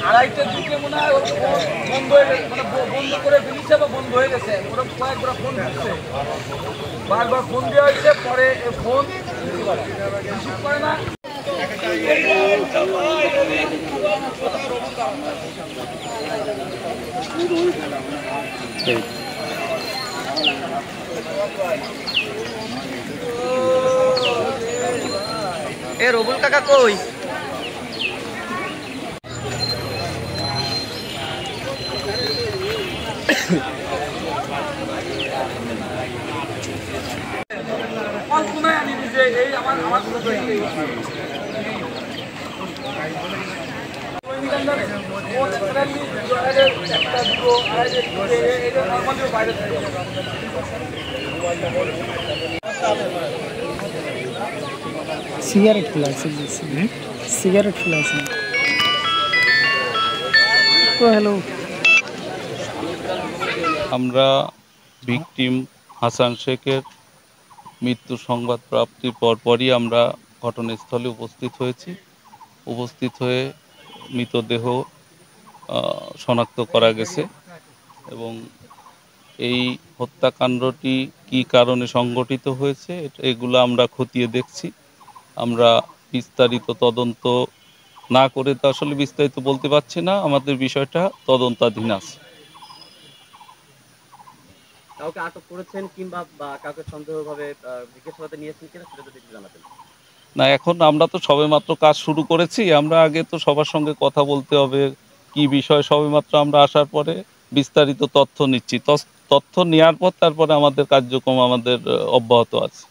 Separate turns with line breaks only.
আড়াইটার দিকে মনে হয় বন্ধ হয়ে গেছে, মানে বন্ধ করে ফেলেছে বা বন্ধ হয়ে গেছে। ওরা কয়েকবার ফোন করছে, বারবার ফোন দেওয়া হয়েছে, পরে ফোন রিসিভ করে না।
এ রবুল কাকা কই?
কল্পনায় আনি যে এই আমার
সিগারেট খোলা আছে, সিগারেট খোলা আছে। হ্যালো,
আমরা ভিকটিম হাসান শেখের মৃত্যু সংবাদ প্রাপ্তির পরপরই আমরা ঘটনাস্থলে উপস্থিত হয়ে মৃতদেহ শনাক্ত করা গেছে এবং এই হত্যাকাণ্ডটি কী কারণে সংঘটিত হয়েছে এগুলো আমরা খতিয়ে দেখছি। আমরা বিস্তারিত তদন্ত না করে তো আসলে বিস্তারিত বলতে পারছি না, আমাদের বিষয়টা তদন্তাধীন আছে।
কাউকে আটক করেছেন কিংবা কাউকে সন্দেহভাবে জিজ্ঞাসাবাদে নিয়েছেন কিনা সেটা যদি একটু জানাতেন।
না, এখন আমরা তো সবেমাত্র কাজ শুরু করেছি, আমরা আগে তো সবার সঙ্গে কথা বলতে হবে কি বিষয়। সবেমাত্র আমরা আসার পরে বিস্তারিত তথ্য নিচ্ছি, তথ্য নেওয়ার পর তারপরে আমাদের কার্যক্রম অব্যাহত আছে।